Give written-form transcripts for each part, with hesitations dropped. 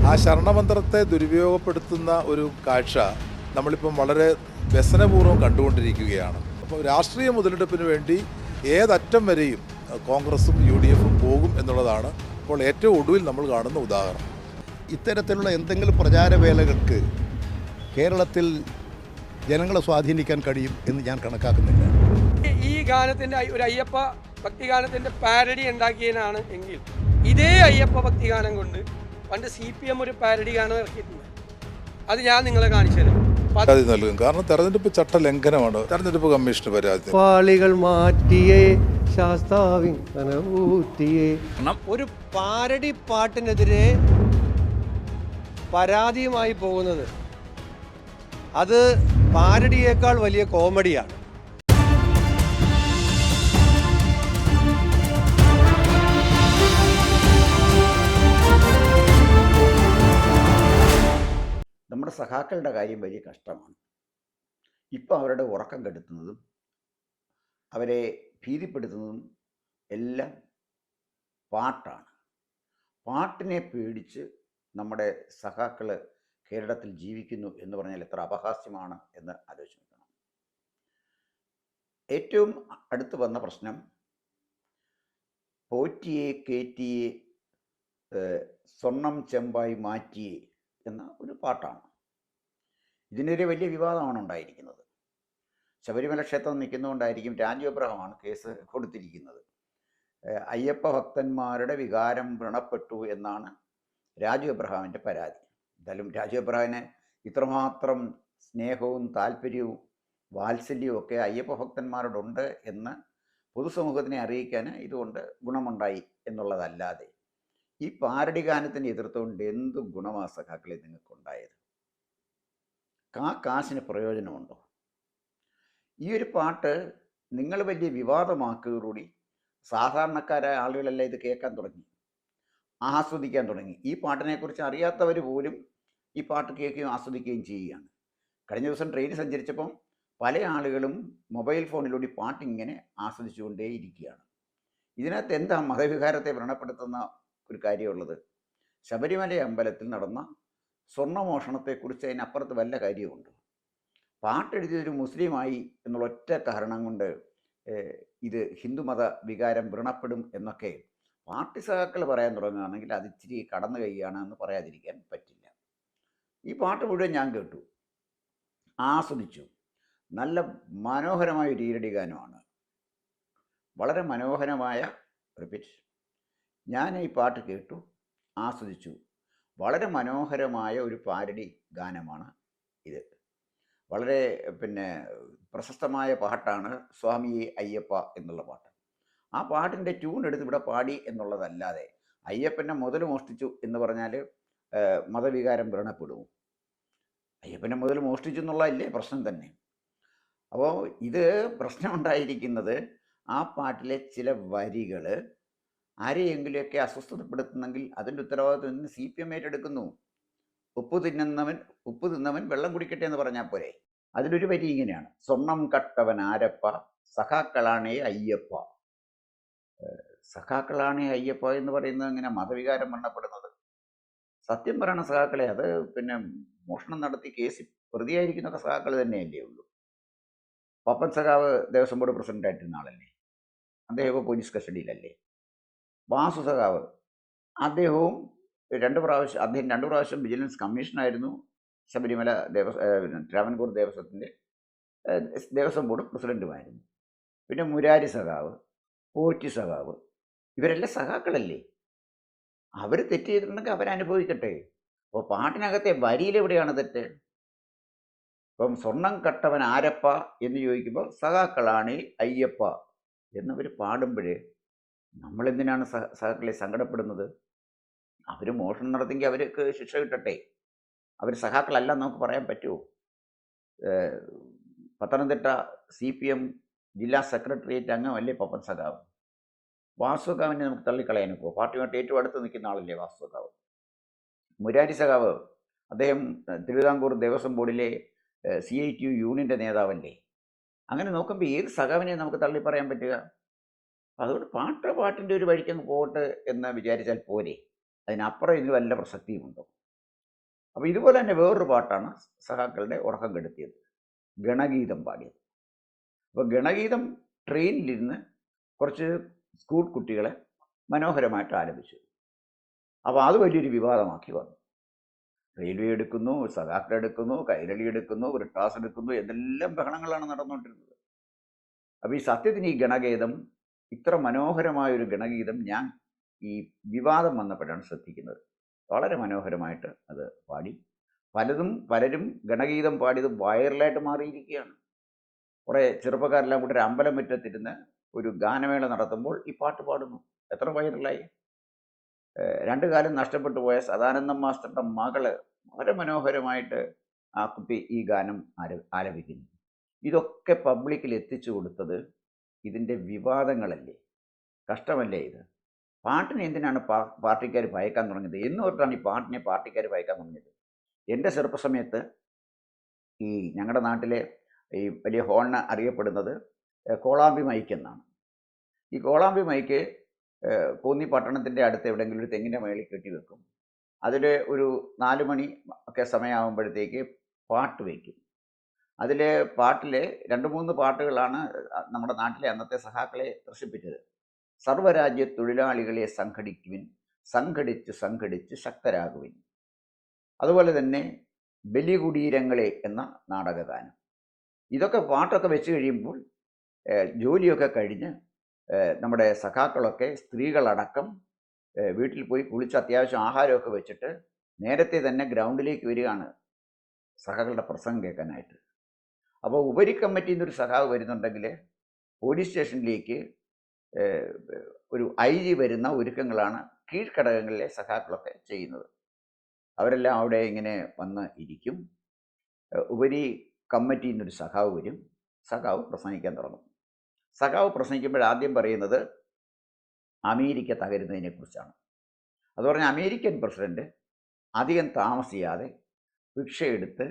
ആ ശരണമന്ത്രത്തെ ദുരുപയോഗപ്പെടുത്തുന്ന ഒരു കാഴ്ച നമ്മളിപ്പം വളരെ വ്യസനപൂർവ്വം കണ്ടുകൊണ്ടിരിക്കുകയാണ്. അപ്പോൾ രാഷ്ട്രീയ മുതലെടുപ്പിന് വേണ്ടി ഏതറ്റം വരെയും കോൺഗ്രസും UDFും പോകും എന്നുള്ളതാണ് ഇപ്പോൾ ഏറ്റവും ഒടുവിൽ നമ്മൾ കാണുന്ന ഉദാഹരണം. ഇത്തരത്തിലുള്ള എന്തെങ്കിലും പ്രചാരവേലകൾക്ക് കേരളത്തിൽ ജനങ്ങളെ സ്വാധീനിക്കാൻ കഴിയും എന്ന് ഞാൻ കണക്കാക്കുന്നില്ല. ഈ ഗാനത്തിൻ്റെ ഒരു അയ്യപ്പ ഭക്തിഗാനത്തിൻ്റെ പാരഡി ഉണ്ടാക്കിയതിനാണ് എങ്കിൽ ഇതേ അയ്യപ്പ ഭക്തിഗാനം കൊണ്ട് പണ്ട് CPM ഒരു പാരഡി ഗാനം ഇറക്കിയിട്ടുണ്ട്. അത് ഞാൻ നിങ്ങളെ കാണിച്ചു തരാം. പരാതി നൽകും. കാരണം തെരഞ്ഞെടുപ്പ് ചട്ട ലംഘനമാണ് തെരഞ്ഞെടുപ്പ് കമ്മീഷന് പരാതി. പാളികൾ മാറ്റിയേ ശാസ്താവിൻ കനവൂറ്റിയേ. ഒരു പാരഡി പാട്ടിനെതിരെ പരാതിയുമായി പോകുന്നത് അത് പാരഡിയേക്കാൾ വലിയ കോമഡിയാണ്. നമ്മുടെ സഖാക്കളുടെ കാര്യം വലിയ കഷ്ടമാണ്. ഇപ്പം അവരുടെ ഉറക്കം കെടുത്തുന്നതും അവരെ ഭീതിപ്പെടുത്തുന്നതും എല്ലാം പാട്ടാണ്. പാട്ടിനെ പേടിച്ച് നമ്മുടെ സഖാക്കൾ കേരളത്തിൽ ജീവിക്കുന്നു എന്ന് പറഞ്ഞാൽ എത്ര അപഹാസ്യമാണ് എന്ന് ആലോചിച്ച് നോക്കണം. ഏറ്റവും അടുത്ത് വന്ന പ്രശ്നം പോറ്റിയെ കേറ്റിയെ സ്വർണം ചെമ്പായി മാറ്റിയേ എന്ന ഒരു പാട്ടാണ്. ഇതിനെതിരെ വലിയ വിവാദമാണ് ഉണ്ടായിരിക്കുന്നത്. ശബരിമല ക്ഷേത്രം നിൽക്കുന്നതുകൊണ്ടായിരിക്കും രാജു എബ്രഹാമാണ് കേസ് കൊടുത്തിരിക്കുന്നത്. അയ്യപ്പ ഭക്തന്മാരുടെ വികാരം വ്രണപ്പെട്ടു എന്നാണ് രാജു എബ്രഹാമിൻ്റെ പരാതി. എന്തായാലും രാജു എബ്രഹാമിന് ഇത്രമാത്രം സ്നേഹവും താല്പര്യവും വാത്സല്യവും ഒക്കെ അയ്യപ്പ ഭക്തന്മാരോടുണ്ട് എന്ന് പൊതുസമൂഹത്തിനെ അറിയിക്കാൻ ഇതുകൊണ്ട് ഗുണമുണ്ടായി എന്നുള്ളതല്ലാതെ ഈ പാരഡി ഗാനത്തിനെ എതിർത്തുകൊണ്ട് എന്ത് ഗുണമാ സഖാക്കളെ നിങ്ങൾക്കുണ്ടായത്? കാശിന് പ്രയോജനമുണ്ടോ? ഈ ഒരു പാട്ട് നിങ്ങൾ വലിയ വിവാദമാക്കുകയോടുകൂടി സാധാരണക്കാരായ ആളുകളെല്ലാം ഇത് കേൾക്കാൻ തുടങ്ങി, ആസ്വദിക്കാൻ തുടങ്ങി. ഈ പാട്ടിനെക്കുറിച്ച് അറിയാത്തവർ പോലും ഈ പാട്ട് കേൾക്കുകയും ആസ്വദിക്കുകയും ചെയ്യുകയാണ്. കഴിഞ്ഞ ദിവസം ട്രെയിൻ സഞ്ചരിച്ചപ്പം പല ആളുകളും മൊബൈൽ ഫോണിലൂടെ പാട്ടിങ്ങനെ ആസ്വദിച്ചുകൊണ്ടേയിരിക്കുകയാണ്. ഇതിനകത്ത് എന്താ മതവികാരത്തെ വ്രണപ്പെടുത്തുന്ന ഒരു കാര്യമുള്ളത്? ശബരിമല അമ്പലത്തിൽ നടന്ന സ്വർണ്ണമോഷണത്തെക്കുറിച്ച് അതിനപ്പുറത്ത് വല്ല കാര്യമുണ്ട്? പാട്ടെഴുതിയൊരു മുസ്ലിമായി എന്നുള്ള ഒറ്റ കാരണം കൊണ്ട് ഇത് ഹിന്ദുമത വികാരം വ്രണപ്പെടും എന്നൊക്കെ പാർട്ടി സഖാക്കൾ പറയാൻ തുടങ്ങുകയാണെങ്കിൽ അത് ഇച്ചിരി കടന്നു കൈയാണ് എന്ന് പറയാതിരിക്കാൻ പറ്റില്ല. ഈ പാട്ട് മുഴുവൻ ഞാൻ കേട്ടു, ആസ്വദിച്ചു. നല്ല മനോഹരമായ ഒരു ഈരടി ഗാനമാണ്, വളരെ മനോഹരമായ റിപ്പീറ്റ്. ഞാൻ ഈ പാട്ട് കേട്ടു, ആസ്വദിച്ചു. വളരെ മനോഹരമായ ഒരു പാരഡി ഗാനമാണ് ഇത്. വളരെ പ്രശസ്തമായ പാട്ടാണ് സ്വാമിയെ അയ്യപ്പ എന്നുള്ള പാട്ട്. ആ പാട്ടിൻ്റെ ട്യൂൺ എടുത്ത് ഇവിടെ പാടി എന്നുള്ളതല്ലാതെ അയ്യപ്പനെ മുതൽ മോഷ്ടിച്ചു എന്ന് പറഞ്ഞാൽ മതവികാരം വ്രണപ്പെടുമോ? അയ്യപ്പനെ മുതൽ മോഷ്ടിച്ചു എന്നുള്ളതല്ലേ പ്രശ്നം തന്നെ. അപ്പോൾ ഇത് പ്രശ്നമുണ്ടായിരിക്കുന്നത് ആ പാട്ടിലെ ചില വരികൾ ആരെയെങ്കിലുമൊക്കെ അസ്വസ്ഥതപ്പെടുത്തുന്നെങ്കിൽ അതിൻ്റെ ഉത്തരവാദിത്വം CPM ഏറ്റെടുക്കുന്നു. ഉപ്പ് തിന്നവൻ വെള്ളം കുടിക്കട്ടെ എന്ന് പറഞ്ഞാൽ പോരെ. അതിലൊരു വരി ഇങ്ങനെയാണ്: സ്വർണം കട്ടവൻ ആരപ്പ, സഖാക്കളാണേ അയ്യപ്പ. സഖാക്കളാണേ അയ്യപ്പ എന്ന് പറയുന്നത് എങ്ങനെ മതവികാരം മരണപ്പെടുന്നത്? സത്യം പറയണ സഖാക്കളെ, അത് മോഷണം നടത്തി കേസിൽ പ്രതിയായിരിക്കുന്ന സഖാക്കൾ തന്നെയല്ലേ ഉള്ളൂ. പപ്പൻ സഖാവ് ദേവസ്വം ബോർഡ് പ്രസിഡൻ്റായിട്ടിരുന്ന ആളല്ലേ, അദ്ദേഹം ഇപ്പോൾ പോലീസ് കസ്റ്റഡിയിലല്ലേ. വാസു സഖാവ് അദ്ദേഹം രണ്ട് പ്രാവശ്യം വിജിലൻസ് കമ്മീഷനായിരുന്നു. ശബരിമല ട്രാവൻകൂർ ദേവസ്വത്തിൻ്റെ ദേവസ്വം ബോർഡ് പ്രസിഡൻറ്റുമായിരുന്നു. പിന്നെ മുരാരി സഖാവ്, പോറ്റി സഖാവ്, ഇവരെല്ലാം സഖാക്കളല്ലേ. അവർ തെറ്റ് ചെയ്തിട്ടുണ്ടെങ്കിൽ അവരനുഭവിക്കട്ടെ. അപ്പോൾ പാട്ടിനകത്തെ വരിയിലെവിടെയാണ് തെറ്റ്? ഇപ്പം സ്വർണം കട്ടവൻ ആരപ്പ എന്ന് ചോദിക്കുമ്പോൾ സഖാക്കളാണ് അയ്യപ്പ എന്നവർ പാടുമ്പോഴേ നമ്മളെന്തിനാണ് സഖാക്കളെ സങ്കടപ്പെടുന്നത്? അവർ മോഷണം നടത്തിയെങ്കിൽ അവർക്ക് ശിക്ഷ കിട്ടട്ടെ. അവർ സഖാക്കളല്ല നമുക്ക് പറയാൻ പറ്റുമോ? പത്തനംതിട്ട CPM ജില്ലാ സെക്രട്ടേറിയറ്റ് അംഗമല്ലേ പപ്പൻ സഖാവ്. വാസു സഖാവിനെ നമുക്ക് തള്ളിക്കളയാനൊക്കെ? പാർട്ടിയുമായിട്ട് ഏറ്റവും അടുത്ത് നിൽക്കുന്ന ആളല്ലേ വാസു സഖാവ്. മുരാരി സഖാവ് അദ്ദേഹം തിരുവിതാംകൂർ ദേവസ്വം ബോർഡിലെ CITU യൂണിയൻ്റെ നേതാവല്ലേ. അങ്ങനെ നോക്കുമ്പോൾ ഏത് സഖാവിനെ നമുക്ക് തള്ളിപ്പറയാൻ പറ്റുക? അതുകൊണ്ട് പാട്ടിൻ്റെ ഒരു വഴിക്കങ്ങ് പോകട്ടെ എന്ന് വിചാരിച്ചാൽ പോരെ, അതിനപ്പുറം ഇതിന് വല്ല പ്രസക്തിയുമുണ്ടോ? അപ്പോൾ ഇതുപോലെ തന്നെ വേറൊരു പാട്ടാണ് സഖാക്കളുടെ ഉറക്കം കെടുത്തിയത്, ഗണഗീതം പാടിയത്. അപ്പോൾ ഗണഗീതം ട്രെയിനിലിരുന്ന് കുറച്ച് സ്കൂൾ കുട്ടികളെ മനോഹരമായിട്ട് ആലപിച്ചു. അപ്പോൾ അത് വലിയൊരു വിവാദമാക്കി വന്നു. റെയിൽവേ എടുക്കുന്നു, സഖാക്കൾ എടുക്കുന്നു, കൈരളി എടുക്കുന്നു, ബ്രിട്ടാസ് എടുക്കുന്നു, എന്തെല്ലാം ബഹളങ്ങളാണ് നടന്നുകൊണ്ടിരുന്നത്. അപ്പോൾ ഈ സത്യത്തിന് ഈ ഗണഗീതം, ഇത്ര മനോഹരമായൊരു ഗണഗീതം ഞാൻ ഈ വിവാദം വന്നപ്പോഴാണ് ശ്രദ്ധിക്കുന്നത്. വളരെ മനോഹരമായിട്ട് അത് പാടി. പലരും ഗണഗീതം പാടിയത് വൈറലായിട്ട് മാറിയിരിക്കുകയാണ്. കുറേ ചെറുപ്പക്കാരെല്ലാം കൂടി ഒരു അമ്പലമുറ്റത്തിരുന്ന് ഒരു ഗാനമേള നടത്തുമ്പോൾ ഈ പാട്ട് പാടുന്നു. എത്ര വൈറലായി! രണ്ടു കാലം നഷ്ടപ്പെട്ടു പോയ സദാനന്ദം മാസ്റ്ററുടെ മകള് വളരെ മനോഹരമായിട്ട് ആ കുട്ടി ഈ ഗാനം ആലപിക്കുന്നു. ഇതൊക്കെ പബ്ലിക്കിൽ എത്തിച്ചു കൊടുത്തത് ഇതിൻ്റെ വിവാദങ്ങളല്ലേ? കഷ്ടമല്ലേ ഇത്? പാട്ടിനെ എന്തിനാണ് പാർട്ടിക്കാർ ഭയക്കാൻ തുടങ്ങിയത്? എന്ന് പറഞ്ഞിട്ടാണ് ഈ പാട്ടിനെ പാർട്ടിക്കാർ ഭയക്കാൻ തുടങ്ങിയത്. എൻ്റെ ചെറുപ്പസമയത്ത് ഈ ഞങ്ങളുടെ നാട്ടിലെ ഈ വലിയ ഹോണിന് അറിയപ്പെടുന്നത് കോളാമ്പി മൈക്ക് എന്നാണ്. ഈ കോളാമ്പി മൈക്ക് കോന്നി പട്ടണത്തിൻ്റെ അടുത്ത് എവിടെയെങ്കിലും ഒരു തെങ്ങിൻ്റെ മേളിൽ കെട്ടി വെക്കും. അതിൽ ഒരു 4 മണി ഒക്കെ സമയമാകുമ്പോഴത്തേക്ക് പാട്ട് വയ്ക്കും. അതിൽ പാട്ടിലെ 2-3 പാട്ടുകളാണ് നമ്മുടെ നാട്ടിലെ അന്നത്തെ സഖാക്കളെ ത്രസിപ്പിച്ചത്. സർവ്വരാജ്യ തൊഴിലാളികളെ സംഘടിക്കുവിൻ, സംഘടിച്ച് ശക്തരാകുവിൻ. അതുപോലെ തന്നെ ബലികുടീരങ്ങളെ എന്ന നാടകഗാനം. ഇതൊക്കെ പാട്ടൊക്കെ വെച്ച് കഴിയുമ്പോൾ ജോലിയൊക്കെ കഴിഞ്ഞ് നമ്മുടെ സഖാക്കളൊക്കെ സ്ത്രീകളടക്കം വീട്ടിൽ പോയി കുളിച്ച് അത്യാവശ്യം ആഹാരമൊക്കെ വെച്ചിട്ട് നേരത്തെ തന്നെ ഗ്രൗണ്ടിലേക്ക് വരികയാണ് സഖാക്കളുടെ പ്രസംഗം കേൾക്കാനായിട്ട്. അപ്പോൾ ഉപരി കമ്മിറ്റിയിൽ നിന്നൊരു സഖാവ് വരുന്നുണ്ടെങ്കിൽ പോലീസ് സ്റ്റേഷനിലേക്ക് ഒരു IG വരുന്ന ഒരുക്കങ്ങളാണ് കീഴ്ഘടകങ്ങളിലെ സഖാക്കളൊക്കെ ചെയ്യുന്നത്. അവരെല്ലാം അവിടെ ഇങ്ങനെ വന്ന് ഇരിക്കും. ഉപരി കമ്മിറ്റിയിൽ നിന്നൊരു സഖാവ് വരും. സഖാവ് പ്രസംഗിക്കാൻ തുടങ്ങും. സഖാവ് പ്രസംഗിക്കുമ്പോൾ ആദ്യം പറയുന്നത് അമേരിക്ക തകരുന്നതിനെക്കുറിച്ചാണ്. അത് പറഞ്ഞാൽ അമേരിക്കൻ പ്രസിഡന്റ് അധികം താമസിയാതെ ഭിക്ഷയെടുത്ത്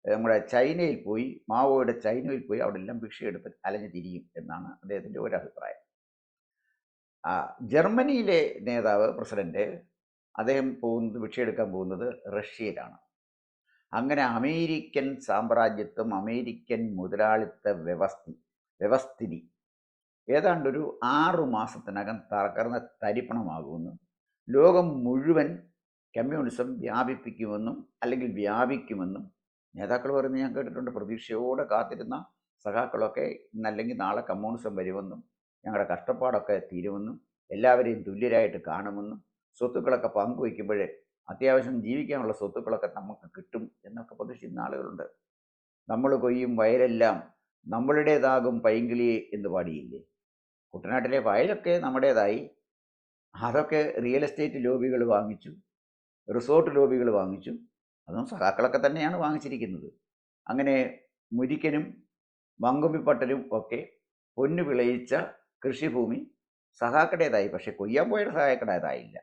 നമ്മുടെ ചൈനയിൽ പോയി, മാവോയുടെ ചൈനയിൽ പോയി അവിടെ എല്ലാം ഭിക്ഷയെടുത്ത് അലഞ്ഞു തിരിയും എന്നാണ് അദ്ദേഹത്തിൻ്റെ ഒരു അഭിപ്രായം. ജർമ്മനിയിലെ നേതാവ് പ്രസിഡന്റ് അദ്ദേഹം ഭിക്ഷയെടുക്കാൻ പോകുന്നത് റഷ്യയിലാണ്. അങ്ങനെ അമേരിക്കൻ സാമ്രാജ്യത്വം, അമേരിക്കൻ മുതലാളിത്ത വ്യവസ്ഥിതി ഏതാണ്ടൊരു 6 മാസത്തിനകം തകർന്ന തരിപ്പണമാകുമെന്നും ലോകം മുഴുവൻ കമ്മ്യൂണിസം വ്യാപിക്കുമെന്നും നേതാക്കൾ പറയുന്നത് ഞാൻ കേട്ടിട്ടുണ്ട്. പ്രതീക്ഷയോടെ കാത്തിരുന്ന സഖാക്കളൊക്കെ ഇന്നല്ലെങ്കിൽ നാളെ കമ്മ്യൂണിസം വരുമെന്നും ഞങ്ങളുടെ കഷ്ടപ്പാടൊക്കെ തീരുമെന്നും എല്ലാവരെയും തുല്യരായിട്ട് കാണുമെന്നും സ്വത്തുക്കളൊക്കെ പങ്കുവയ്ക്കുമ്പോഴേ അത്യാവശ്യം ജീവിക്കാനുള്ള സ്വത്തുക്കളൊക്കെ നമുക്ക് കിട്ടും എന്നൊക്കെ പ്രതീക്ഷിക്കുന്ന ആളുകളുണ്ട്. നമ്മൾ കൊയ്യും വയലെല്ലാം നമ്മളുടേതാകും പൈങ്കിളിയെ എന്ന് പാടിയില്ലേ? കുട്ടനാട്ടിലെ വയലൊക്കെ നമ്മുടേതായി. അതൊക്കെ റിയൽ എസ്റ്റേറ്റ് ലോബികൾ വാങ്ങിച്ചു, റിസോർട്ട് ലോബികൾ വാങ്ങിച്ചു. അതും സഖാക്കളൊക്കെ തന്നെയാണ് വാങ്ങിച്ചിരിക്കുന്നത്. അങ്ങനെ മുരിക്കനും മങ്കൊമ്പിപ്പട്ടലും ഒക്കെ പൊന്നു വിളയിച്ച കൃഷിഭൂമി സഖാക്കളുടേതായി. പക്ഷെ കൊയ്യാൻ പോയ സഖാക്കളുടേതായില്ല.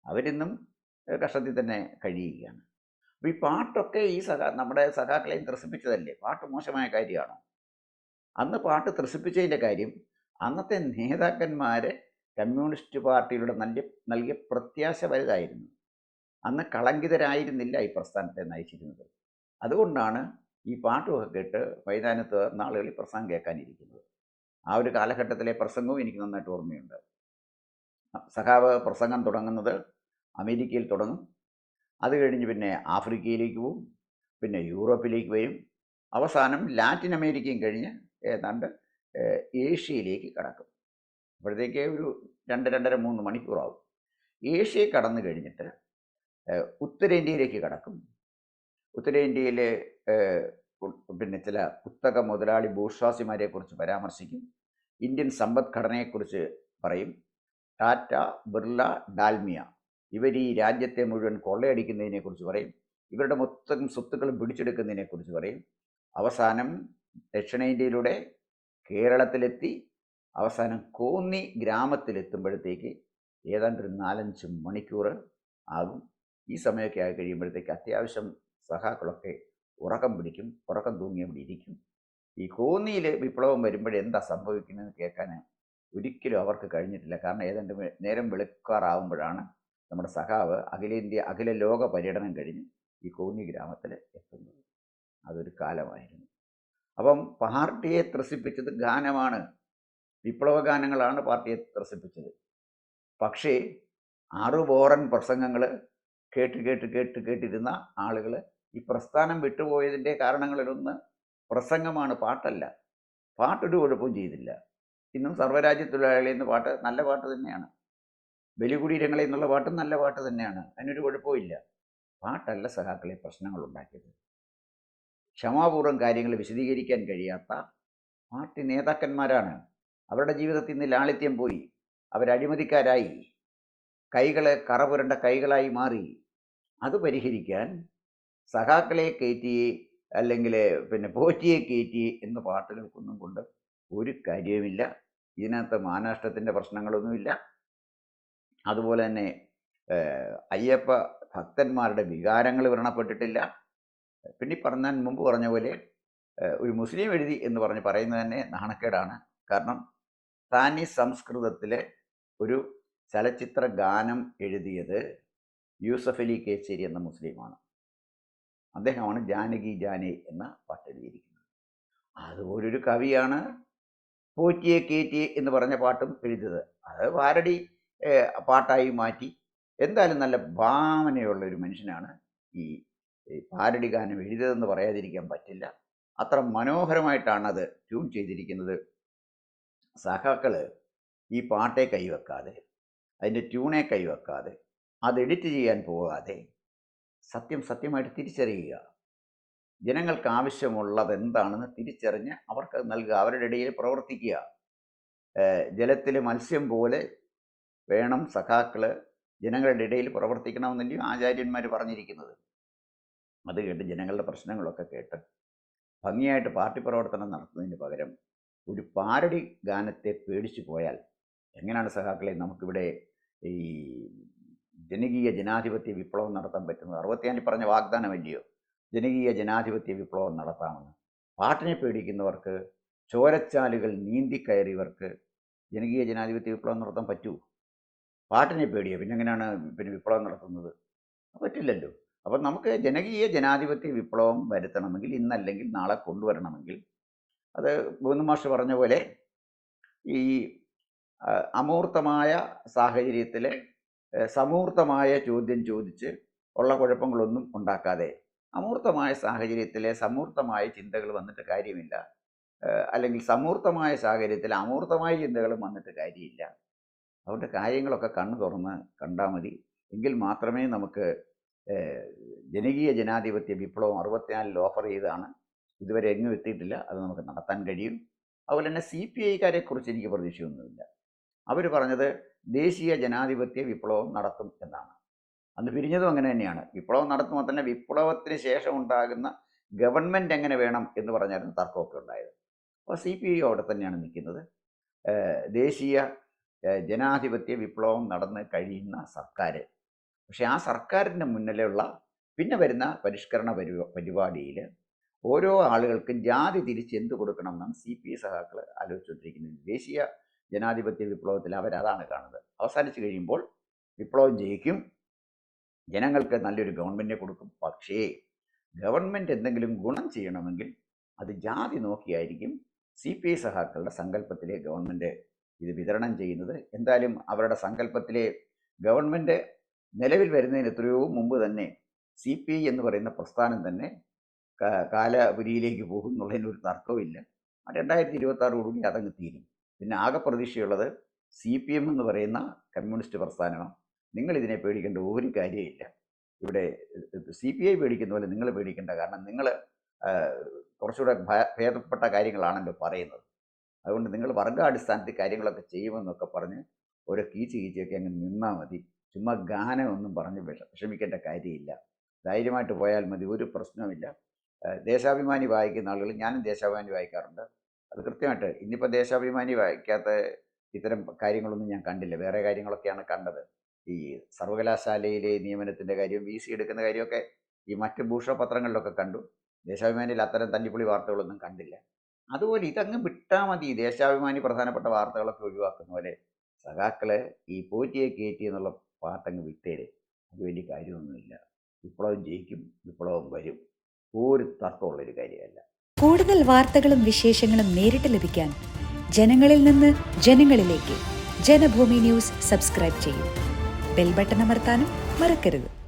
അവരിന്നും കഷ്ടത്തിൽ തന്നെ കഴിയുകയാണ്. അപ്പോൾ ഈ പാട്ടൊക്കെ നമ്മുടെ സഖാക്കളെയും ത്രസിപ്പിച്ചതല്ലേ? പാട്ട് മോശമായ കാര്യമാണോ? അന്ന് പാട്ട് ത്രസിപ്പിച്ചതിൻ്റെ കാര്യം അന്നത്തെ നേതാക്കന്മാർ കമ്മ്യൂണിസ്റ്റ് പാർട്ടിയിലൂടെ നൽകിയ പ്രത്യാശ വലുതായിരുന്നു. അന്ന് കളങ്കിതരായിരുന്നില്ല ഈ പ്രസ്ഥാനത്തെ നയിച്ചിരുന്നത്. അതുകൊണ്ടാണ് ഈ പാട്ടുമൊക്കെ കേട്ട് മൈതാനത്ത് നാളുകളിൽ പ്രസംഗം കേൾക്കാനിരിക്കുന്നത്. ആ ഒരു കാലഘട്ടത്തിലെ പ്രസംഗവും എനിക്ക് നന്നായിട്ട് ഓർമ്മയുണ്ട്. സഖാവ് പ്രസംഗം തുടങ്ങുന്നത് അമേരിക്കയിൽ തുടങ്ങും. അത് കഴിഞ്ഞ് പിന്നെ ആഫ്രിക്കയിലേക്ക് പോവും, പിന്നെ യൂറോപ്പിലേക്ക് വരും, അവസാനം ലാറ്റിൻ അമേരിക്കയും കഴിഞ്ഞ് ഏതാണ്ട് ഏഷ്യയിലേക്ക് കടക്കും. അപ്പോഴത്തേക്ക് ഒരു 2-2.5-3 മണിക്കൂറാവും. ഏഷ്യയെ കടന്നു കഴിഞ്ഞിട്ട് ഉത്തരേന്ത്യയിലേക്ക് കടക്കും. ഉത്തരേന്ത്യയിൽ പിന്നെ ചില കുത്തക മുതലാളി ബൂർഷ്വാസിമാരെ കുറിച്ച് പരാമർശിക്കും. ഇന്ത്യൻ സമ്പദ്ഘടനയെക്കുറിച്ച് പറയും. ടാറ്റ, ബിർള, ഡാൽമിയ ഇവർ ഈ രാജ്യത്തെ മുഴുവൻ കൊള്ളയടിക്കുന്നതിനെക്കുറിച്ച് പറയും. ഇവരുടെ മൊത്തം സ്വത്തുക്കളും പിടിച്ചെടുക്കുന്നതിനെക്കുറിച്ച് പറയും. അവസാനം ദക്ഷിണേന്ത്യയിലൂടെ കേരളത്തിലെത്തി അവസാനം കോന്നി ഗ്രാമത്തിലെത്തുമ്പോഴത്തേക്ക് ഏതാണ്ട് ഒരു 4-5 മണിക്കൂർ ആകും. ഈ സമയമൊക്കെ ആയി കഴിയുമ്പോഴത്തേക്ക് അത്യാവശ്യം സഖാക്കളൊക്കെ ഉറക്കം തൂങ്ങി അവിടെ ഇരിക്കും. ഈ കോന്നിയിൽ വിപ്ലവം വരുമ്പോഴെന്താ സംഭവിക്കുന്നതെന്ന് കേൾക്കാൻ ഒരിക്കലും അവർക്ക് കഴിഞ്ഞിട്ടില്ല. കാരണം ഏതാണ്ട് നേരം വെളുക്കാറാവുമ്പോഴാണ് നമ്മുടെ സഖാവ് അഖില ലോക പര്യടനം കഴിഞ്ഞ് ഈ കോന്നി ഗ്രാമത്തിൽ എത്തുന്നത്. അതൊരു കാലമായിരുന്നു. അപ്പം പാർട്ടിയെ ത്രസിപ്പിച്ചത് ഗാനമാണ്, വിപ്ലവ ഗാനങ്ങളാണ് പാർട്ടിയെ ത്രസിപ്പിച്ചത്. പക്ഷേ ആറുബോറൻ പ്രസംഗങ്ങൾ കേട്ടിരുന്ന ആളുകൾ ഈ പ്രസ്ഥാനം വിട്ടുപോയതിൻ്റെ കാരണങ്ങളിലൊന്ന് പ്രസംഗമാണ്, പാട്ടല്ല. പാട്ടൊരു കുഴപ്പവും ചെയ്തില്ല. ഇന്നും സർവ്വരാജ്യ തൊഴിലാളി എന്ന പാട്ട് നല്ല പാട്ട് തന്നെയാണ്. ബലികുടീരങ്ങളെ എന്നുള്ള പാട്ടും നല്ല പാട്ട് തന്നെയാണ്. അതിനൊരു കുഴപ്പമില്ല. പാട്ടല്ല സഖാക്കളെ പ്രശ്നങ്ങൾ ഉണ്ടാക്കിയത്. ക്ഷമാപൂർവ്വം കാര്യങ്ങൾ വിശദീകരിക്കാൻ കഴിയാത്ത പാർട്ടി നേതാക്കന്മാരാണ്. അവരുടെ ജീവിതത്തിൽ നിന്ന് ലാളിത്യം പോയി. അവരഴിമതിക്കാരായി, കറപുരണ്ട കൈകളായി മാറി. അത് പരിഹരിക്കാൻ സഖാക്കളെ കയറ്റി അല്ലെങ്കിൽ പോറ്റിയെ കയറ്റി എന്ന പാട്ടുകൾക്കൊന്നും കൊണ്ട് ഒരു കാര്യവുമില്ല. ഇതിനകത്ത് മാനനഷ്ടത്തിൻ്റെ പ്രശ്നങ്ങളൊന്നുമില്ല. അതുപോലെ തന്നെ അയ്യപ്പ ഭക്തന്മാരുടെ വികാരങ്ങൾ വ്രണപ്പെട്ടിട്ടില്ല. പിന്നെ മുമ്പ് പറഞ്ഞ പോലെ ഒരു മുസ്ലിം എഴുതി എന്ന് പറയുന്നത് തന്നെ നാണക്കേടാണ്. കാരണം താനി സംസ്കൃതത്തിലെ ഒരു ചലച്ചിത്ര ഗാനം എഴുതിയത് യൂസഫ് അലി കേച്ചേരി എന്ന മുസ്ലിമാണ്. അദ്ദേഹമാണ് ജാനകി ജാനെ എന്ന പാട്ട് എഴുതിയിരിക്കുന്നത്. അതുപോലൊരു കവിയാണ് പോറ്റിയെ കേറ്റി എന്ന് പറഞ്ഞ പാട്ടും എഴുതിയത്. അത് പാരടി പാട്ടായി മാറ്റി. എന്തായാലും നല്ല ഭാവനയുള്ള ഒരു മനുഷ്യനാണ് ഈ പാരടി ഗാനം എഴുതിയതെന്ന് പറയാതിരിക്കാൻ പറ്റില്ല. അത്ര മനോഹരമായിട്ടാണ് അത് ട്യൂൺ ചെയ്തിരിക്കുന്നത്. സഖാക്കൾ ഈ പാട്ടെ കൈവെക്കാതെ, അതിൻ്റെ ട്യൂണെ കൈവെക്കാതെ, അത് എഡിറ്റ് ചെയ്യാൻ പോകാതെ സത്യമായിട്ട് തിരിച്ചറിയുക. ജനങ്ങൾക്ക് ആവശ്യമുള്ളത് എന്താണെന്ന് തിരിച്ചറിഞ്ഞ് അവർക്ക് നൽകുക. അവരുടെ ഇടയിൽ പ്രവർത്തിക്കുക. ജലത്തിൽ മത്സ്യം പോലെ വേണം സഖാക്കൾ ജനങ്ങളുടെ ഇടയിൽ പ്രവർത്തിക്കണമെന്നല്ലേ ആചാര്യന്മാർ പറഞ്ഞിരിക്കുന്നത്. അത് കേട്ട് ജനങ്ങളുടെ പ്രശ്നങ്ങളൊക്കെ കേട്ട് ഭംഗിയായിട്ട് പാർട്ടി പ്രവർത്തനം നടത്തുന്നതിന് പകരം ഒരു പാരടി ഗാനത്തെ പേടിച്ചു പോയാൽ എങ്ങനെയാണ് സഖാക്കളെ നമുക്കിവിടെ ഈ ജനകീയ ജനാധിപത്യ വിപ്ലവം നടത്താൻ പറ്റുന്നത്? 65 പറഞ്ഞ വാഗ്ദാനമല്ലയോ ജനകീയ ജനാധിപത്യ വിപ്ലവം നടത്താമെന്ന്. പാട്ടിനെ പേടിക്കുന്നവർക്ക്, ചോരച്ചാലുകൾ നീന്തിക്കയറിയവർക്ക് ജനകീയ ജനാധിപത്യ വിപ്ലവം നടത്താൻ പറ്റൂ? പാട്ടിനെ പേടിയോ? പിന്നെ എങ്ങനെയാണ് വിപ്ലവം നടത്തുന്നത്? പറ്റില്ലല്ലോ. അപ്പം നമുക്ക് ജനകീയ ജനാധിപത്യ വിപ്ലവം വരുത്തണമെങ്കിൽ, ഇന്നല്ലെങ്കിൽ നാളെ കൊണ്ടുവരണമെങ്കിൽ, അത് ഗോവിന്ദ മാഷ് പറഞ്ഞ പോലെ ഈ അമൂർത്തമായ സാഹചര്യത്തിൽ സമൂർത്തമായ ചോദ്യം ചോദിച്ച് ഉള്ള കുഴപ്പങ്ങളൊന്നും ഉണ്ടാക്കാതെ, അമൂർത്തമായ സാഹചര്യത്തിൽ സമൂർത്തമായ ചിന്തകൾ വന്നിട്ട് കാര്യമില്ല. അല്ലെങ്കിൽ സമൂർത്തമായ സാഹചര്യത്തിൽ അമൂർത്തമായ ചിന്തകളും വന്നിട്ട് കാര്യമില്ല. അതുകൊണ്ട് കാര്യങ്ങളൊക്കെ കണ്ണു തുറന്ന് കണ്ടാൽ മതി. എങ്കിൽ മാത്രമേ നമുക്ക് ജനകീയ ജനാധിപത്യ വിപ്ലവം 64 ഓഫർ ചെയ്താണ്, ഇതുവരെ എങ്ങും എത്തിയിട്ടില്ല, അത് നമുക്ക് നടത്താൻ കഴിയും. അതുപോലെ തന്നെ CPI-കാരെ കുറിച്ച് എനിക്ക് പ്രതീക്ഷയൊന്നുമില്ല. അവർ പറഞ്ഞത് ദേശീയ ജനാധിപത്യ വിപ്ലവം നടത്തും എന്നാണ്. അന്ന് പിരിഞ്ഞതും അങ്ങനെ തന്നെയാണ്. വിപ്ലവം നടത്തുമ്പോൾ തന്നെ വിപ്ലവത്തിന് ശേഷം ഉണ്ടാകുന്ന ഗവൺമെൻറ് എങ്ങനെ വേണം എന്ന് പറഞ്ഞായിരുന്നു തർക്കമൊക്കെ ഉണ്ടായത്. അപ്പോൾ CPI അവിടെ തന്നെയാണ് നിൽക്കുന്നത്. ദേശീയ ജനാധിപത്യ വിപ്ലവം നടന്ന് കഴിയുന്ന സർക്കാർ. പക്ഷേ ആ സർക്കാരിൻ്റെ മുന്നിലുള്ള പിന്നെ വരുന്ന പരിഷ്കരണ പരിപാടിയിൽ ഓരോ ആളുകൾക്കും ജാതി തിരിച്ച് എന്ത് കൊടുക്കണം എന്നാണ് CPI സഖാക്കൾ ആലോചിച്ചുകൊണ്ടിരിക്കുന്നത്. ദേശീയ ജനാധിപത്യ വിപ്ലവത്തിൽ അവരതാണ് കാണുന്നത്. അവസാനിച്ച് കഴിയുമ്പോൾ വിപ്ലവം ജയിക്കും, ജനങ്ങൾക്ക് നല്ലൊരു ഗവൺമെൻറ്റിനെ കൊടുക്കും. പക്ഷേ ഗവൺമെൻറ് എന്തെങ്കിലും ഗുണം ചെയ്യണമെങ്കിൽ അത് ജാതി നോക്കിയായിരിക്കും CPI സഖാക്കളുടെ സങ്കല്പത്തിലെ ഗവൺമെൻറ് ഇത് വിതരണം ചെയ്യുന്നത്. എന്തായാലും അവരുടെ സങ്കല്പത്തിലെ ഗവൺമെൻറ് നിലവിൽ വരുന്നതിന് എത്രയോ മുമ്പ് തന്നെ CPI എന്ന് പറയുന്ന പ്രസ്ഥാനം തന്നെ കാലപുരിയിലേക്ക് പോകും എന്നുള്ളതിനൊരു തർക്കമില്ല. 2026 അതങ്ങ് തീരും. പിന്നെ ആകെ പ്രതീക്ഷയുള്ളത് CPM എന്ന് പറയുന്ന കമ്മ്യൂണിസ്റ്റ് പ്രസ്ഥാനമാണ്. നിങ്ങളിതിനെ പേടിക്കേണ്ട ഒരു കാര്യമില്ല. ഇവിടെ CPI പേടിക്കുന്ന പോലെ നിങ്ങൾ പേടിക്കേണ്ട. കാരണം നിങ്ങൾ കുറച്ചുകൂടെ ഭേദപ്പെട്ട കാര്യങ്ങളാണല്ലോ പറയുന്നത്. അതുകൊണ്ട് നിങ്ങൾ വർഗാടിസ്ഥാനത്തിൽ കാര്യങ്ങളൊക്കെ ചെയ്യുമെന്നൊക്കെ പറഞ്ഞ് ഓരോ കീച്ചൊക്കെ അങ്ങ് നിന്നാൽ മതി. ചുമ്മാ ഗാനമൊന്നും പറഞ്ഞ് വിഷമിക്കേണ്ട കാര്യമില്ല. ധൈര്യമായിട്ട് പോയാൽ മതി, ഒരു പ്രശ്നവുമില്ല. ദേശാഭിമാനി വായിക്കുന്ന ആളുകൾ, ഞാനും ദേശാഭിമാനി വായിക്കാറുണ്ട്. അത് കൃത്യമായിട്ട് ഇന്നിപ്പോൾ ദേശാഭിമാനി വായിക്കാത്ത ഇത്തരം കാര്യങ്ങളൊന്നും ഞാൻ കണ്ടില്ല. വേറെ കാര്യങ്ങളൊക്കെയാണ് കണ്ടത്. ഈ സർവകലാശാലയിലെ നിയമനത്തിൻ്റെ കാര്യം, VC എടുക്കുന്ന കാര്യമൊക്കെ ഈ മറ്റ് ഭൂഷ പത്രങ്ങളിലൊക്കെ കണ്ടു. ദേശാഭിമാനിയിൽ അത്തരം തല്ലിപ്പൊളി വാർത്തകളൊന്നും കണ്ടില്ല. അതുപോലെ ഇതങ്ങ് വിട്ടാൽ മതി. ദേശാഭിമാനി പ്രധാനപ്പെട്ട വാർത്തകളൊക്കെ ഒഴിവാക്കുന്ന പോലെ സഖാക്കളെ ഈ പോറ്റിയെ കയറ്റി എന്നുള്ള പാട്ടങ്ങ് വിട്ടേരെ. അത് വലിയ കാര്യമൊന്നുമില്ല. വിപ്ലവം ജയിക്കും, വിപ്ലവം വരും. ഒരു തർക്കമുള്ളൊരു കാര്യമല്ല. കൂടുതൽ വാർത്തകളും വിശേഷങ്ങളും നേരിട്ട് ലഭിക്കാൻ ജനങ്ങളിൽ നിന്ന് ജനങ്ങളിലേക്ക് ജനഭൂമി ന്യൂസ് സബ്സ്ക്രൈബ് ചെയ്യൂ. ബെൽ ബട്ടൺ അമർത്താനും മറക്കരുത്.